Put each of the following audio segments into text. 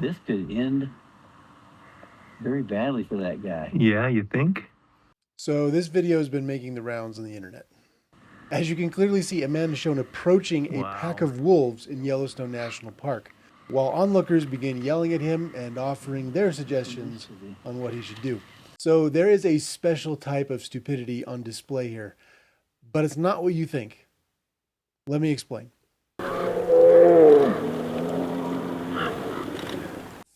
This could end very badly for that guy. Yeah, you think? So this video has been making the rounds on the internet. As you can clearly see, a man is shown approaching a pack of wolves in Yellowstone National Park, while onlookers begin yelling at him and offering their suggestions on what he should do. So there is a special type of stupidity on display here, but it's not what you think. Let me explain.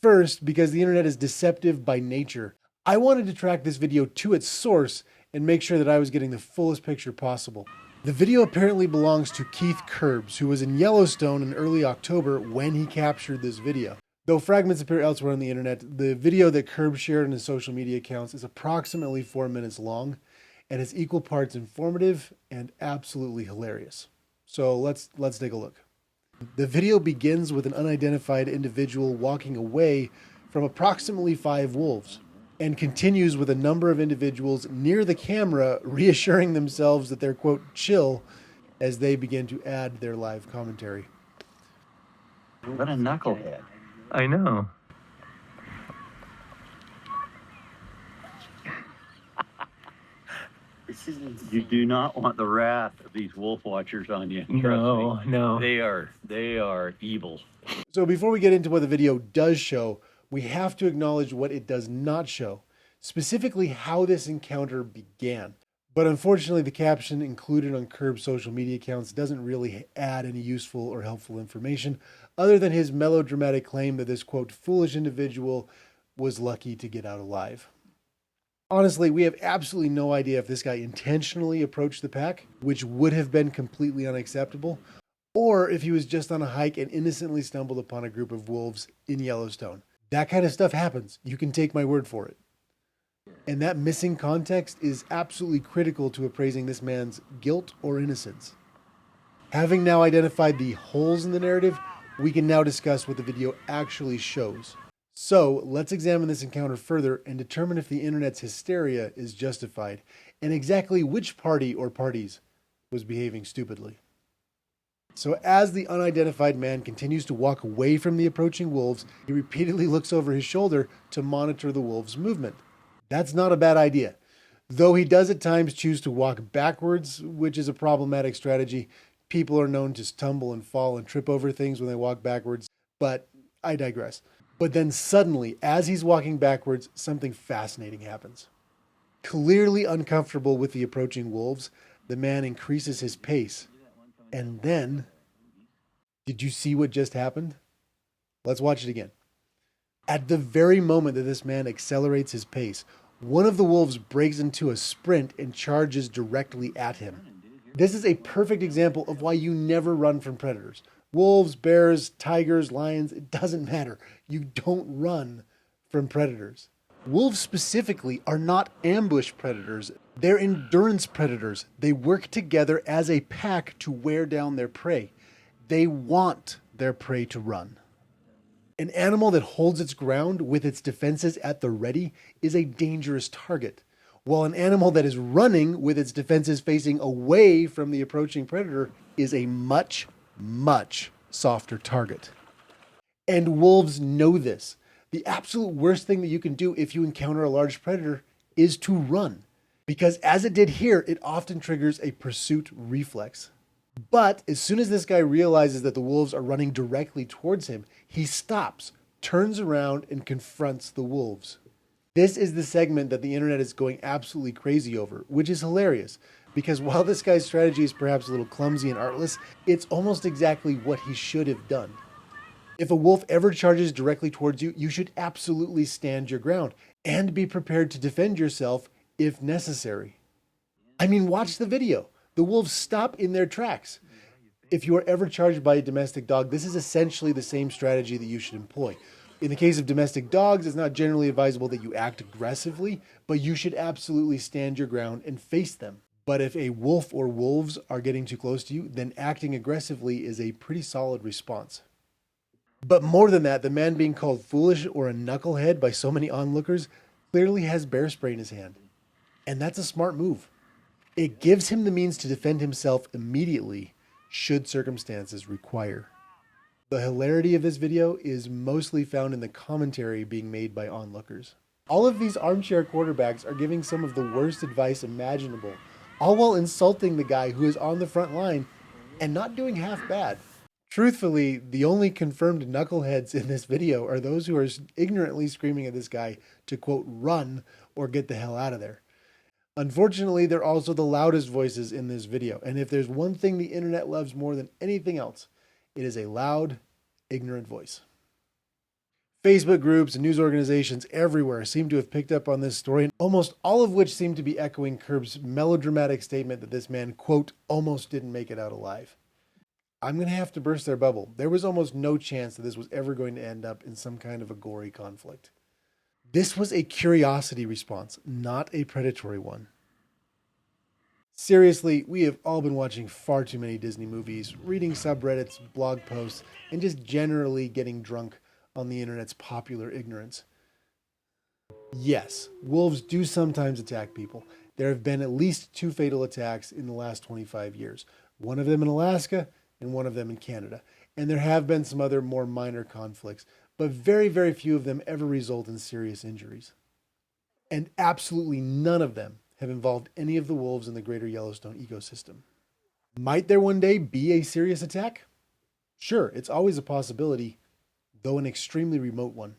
First, because the internet is deceptive by nature, I wanted to track this video to its source and make sure that I was getting the fullest picture possible. The video apparently belongs to Keith Curbs, who was in Yellowstone in early October when he captured this video. Though fragments appear elsewhere on the internet, the video that Curbs shared on his social media accounts is approximately 4 minutes long and is equal parts informative and absolutely hilarious. So let's take a look. The video begins with an unidentified individual walking away from approximately 5 wolves and continues with a number of individuals near the camera reassuring themselves that they're, quote, chill as they begin to add their live commentary. What a knucklehead. I know. You do not want the wrath of these wolf watchers on you. No, no. They are evil. So before we get into what the video does show, we have to acknowledge what it does not show, specifically how this encounter began. But unfortunately, the caption included on Curb's social media accounts doesn't really add any useful or helpful information other than his melodramatic claim that this, quote, foolish individual was lucky to get out alive. Honestly, we have absolutely no idea if this guy intentionally approached the pack, which would have been completely unacceptable, or if he was just on a hike and innocently stumbled upon a group of wolves in Yellowstone. That kind of stuff happens. You can take my word for it. And that missing context is absolutely critical to appraising this man's guilt or innocence. Having now identified the holes in the narrative, we can now discuss what the video actually shows. So let's examine this encounter further and determine if the internet's hysteria is justified and exactly which party or parties was behaving stupidly. So as the unidentified man continues to walk away from the approaching wolves, he repeatedly looks over his shoulder to monitor the wolves' movement. That's not a bad idea, though he does at times choose to walk backwards, which is a problematic strategy. People are known to stumble and fall and trip over things when they walk backwards, but I digress. But then suddenly, as he's walking backwards, something fascinating happens. Clearly uncomfortable with the approaching wolves, the man increases his pace. And then, did you see what just happened? Let's watch it again. At the very moment that this man accelerates his pace, one of the wolves breaks into a sprint and charges directly at him. This is a perfect example of why you never run from predators. Wolves, bears, tigers, lions, it doesn't matter. You don't run from predators. Wolves specifically are not ambush predators. They're endurance predators. They work together as a pack to wear down their prey. They want their prey to run. An animal that holds its ground with its defenses at the ready is a dangerous target, while an animal that is running with its defenses facing away from the approaching predator is a much softer target. And wolves know this. The absolute worst thing that you can do if you encounter a large predator is to run, because as it did here, it often triggers a pursuit reflex. But as soon as this guy realizes that the wolves are running directly towards him, he stops, turns around, and confronts the wolves. This is the segment that the internet is going absolutely crazy over, which is hilarious, because while this guy's strategy is perhaps a little clumsy and artless, it's almost exactly what he should have done. If a wolf ever charges directly towards you, you should absolutely stand your ground and be prepared to defend yourself if necessary. I mean, watch the video. The wolves stop in their tracks. If you are ever charged by a domestic dog, this is essentially the same strategy that you should employ. In the case of domestic dogs, it's not generally advisable that you act aggressively, but you should absolutely stand your ground and face them. But if a wolf or wolves are getting too close to you, then acting aggressively is a pretty solid response. But more than that, the man being called foolish or a knucklehead by so many onlookers clearly has bear spray in his hand. And that's a smart move. It gives him the means to defend himself immediately should circumstances require. The hilarity of this video is mostly found in the commentary being made by onlookers. All of these armchair quarterbacks are giving some of the worst advice imaginable, all while insulting the guy who is on the front line and not doing half bad. Truthfully, the only confirmed knuckleheads in this video are those who are ignorantly screaming at this guy to, quote, run or get the hell out of there. Unfortunately, they're also the loudest voices in this video, and if there's one thing the internet loves more than anything else, it is a loud, ignorant voice. Facebook groups and news organizations everywhere seem to have picked up on this story, almost all of which seem to be echoing Kerb's melodramatic statement that this man, quote, almost didn't make it out alive. I'm going to have to burst their bubble. There was almost no chance that this was ever going to end up in some kind of a gory conflict. This was a curiosity response, not a predatory one. Seriously, we have all been watching far too many Disney movies, reading subreddits, blog posts, and just generally getting drunk on the internet's popular ignorance. Yes, wolves do sometimes attack people. There have been at least 2 fatal attacks in the last 25 years. One of them in Alaska and one of them in Canada. And there have been some other more minor conflicts, but very, very few of them ever result in serious injuries. And absolutely none of them have involved any of the wolves in the greater Yellowstone ecosystem. Might there one day be a serious attack? Sure, it's always a possibility, though an extremely remote one.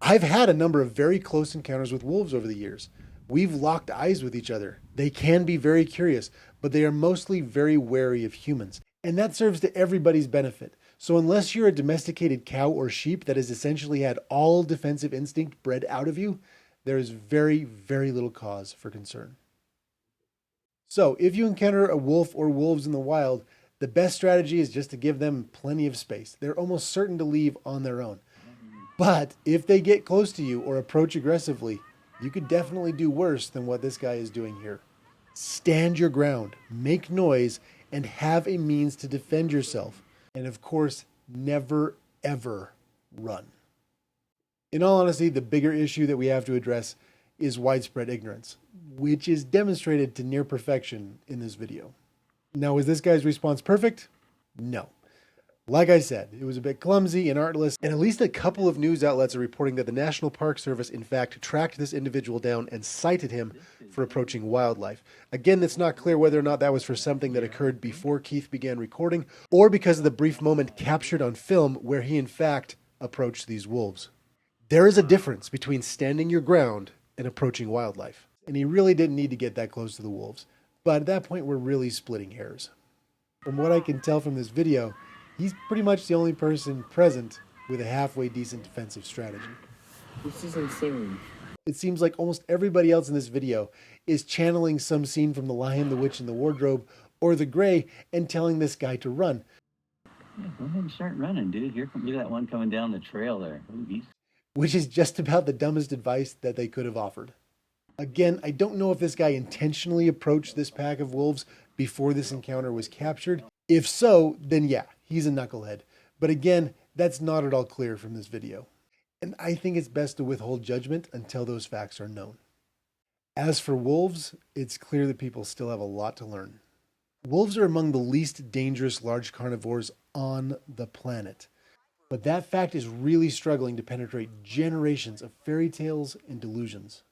I've had a number of very close encounters with wolves over the years. We've locked eyes with each other. They can be very curious, but they are mostly very wary of humans. And that serves to everybody's benefit. So unless you're a domesticated cow or sheep that has essentially had all defensive instinct bred out of you, there is very, very little cause for concern. So if you encounter a wolf or wolves in the wild, the best strategy is just to give them plenty of space. They're almost certain to leave on their own. But if they get close to you or approach aggressively, you could definitely do worse than what this guy is doing here. Stand your ground, make noise, and have a means to defend yourself. And of course, never, ever run. In all honesty, the bigger issue that we have to address is widespread ignorance, which is demonstrated to near perfection in this video. Now, was this guy's response perfect? No. Like I said, it was a bit clumsy and artless, and at least a couple of news outlets are reporting that the National Park Service in fact tracked this individual down and cited him for approaching wildlife. Again, it's not clear whether or not that was for something that occurred before Keith began recording, or because of the brief moment captured on film where he in fact approached these wolves. There is a difference between standing your ground and approaching wildlife, and he really didn't need to get that close to the wolves. But at that point, we're really splitting hairs. From what I can tell from this video, he's pretty much the only person present with a halfway decent defensive strategy. This is insane. It seems like almost everybody else in this video is channeling some scene from The Lion, the Witch, and the Wardrobe, or The Grey, and telling this guy to run. Yeah, go ahead and start running, dude. Here, look at that one coming down the trail there. Ooh, Which is just about the dumbest advice that they could have offered. Again, I don't know if this guy intentionally approached this pack of wolves before this encounter was captured. If so, then yeah, he's a knucklehead. But again, that's not at all clear from this video. And I think it's best to withhold judgment until those facts are known. As for wolves, it's clear that people still have a lot to learn. Wolves are among the least dangerous large carnivores on the planet. But that fact is really struggling to penetrate generations of fairy tales and delusions.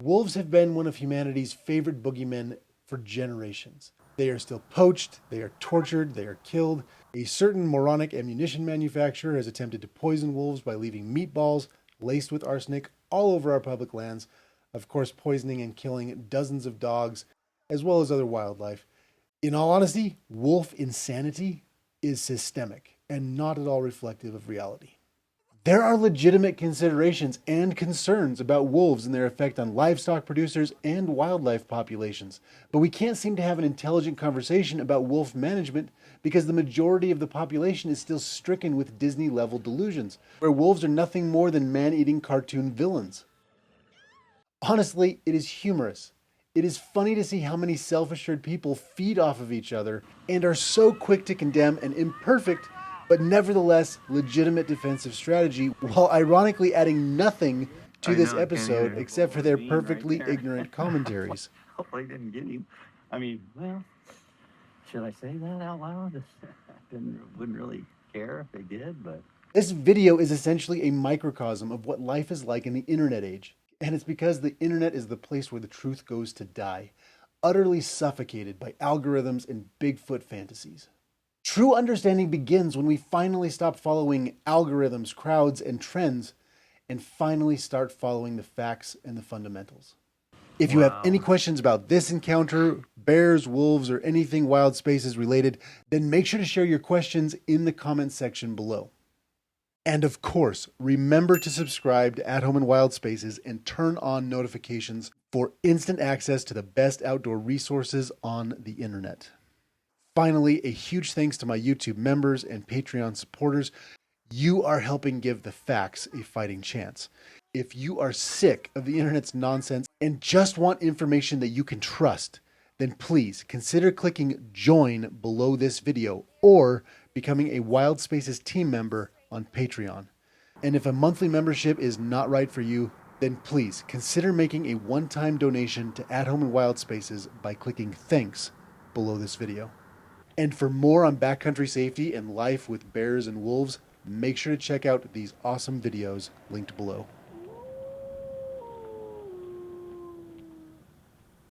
Wolves have been one of humanity's favorite boogeymen for generations. They are still poached, they are tortured, they are killed. A certain moronic ammunition manufacturer has attempted to poison wolves by leaving meatballs laced with arsenic all over our public lands, of course poisoning and killing dozens of dogs, as well as other wildlife. In all honesty, wolf insanity is systemic and not at all reflective of reality. There are legitimate considerations and concerns about wolves and their effect on livestock producers and wildlife populations, but we can't seem to have an intelligent conversation about wolf management because the majority of the population is still stricken with Disney-level delusions, where wolves are nothing more than man-eating cartoon villains. Honestly, it is humorous. It is funny to see how many self-assured people feed off of each other and are so quick to condemn an imperfect but nevertheless legitimate defensive strategy, while ironically adding nothing to this episode except for their perfectly ignorant commentaries. Hope I didn't get him. I mean, well, should I say that out loud? Wouldn't really care if they did, but This video is essentially a microcosm of what life is like in the internet age. And it's because the internet is the place where the truth goes to die, utterly suffocated by algorithms and Bigfoot fantasies. True understanding begins when we finally stop following algorithms, crowds, and trends, and finally start following the facts and the fundamentals. If you have Wow. any questions about this encounter, bears, wolves, or anything Wild Spaces related, then make sure to share your questions in the comments section below. And of course, remember to subscribe to At Home in Wild Spaces and turn on notifications for instant access to the best outdoor resources on the internet. Finally, a huge thanks to my YouTube members and Patreon supporters. You are helping give the facts a fighting chance. If you are sick of the internet's nonsense and just want information that you can trust, then please consider clicking join below this video or becoming a Wild Spaces team member on Patreon. And if a monthly membership is not right for you, then please consider making a one-time donation to At Home in Wild Spaces by clicking thanks below this video. And for more on backcountry safety and life with bears and wolves, make sure to check out these awesome videos linked below.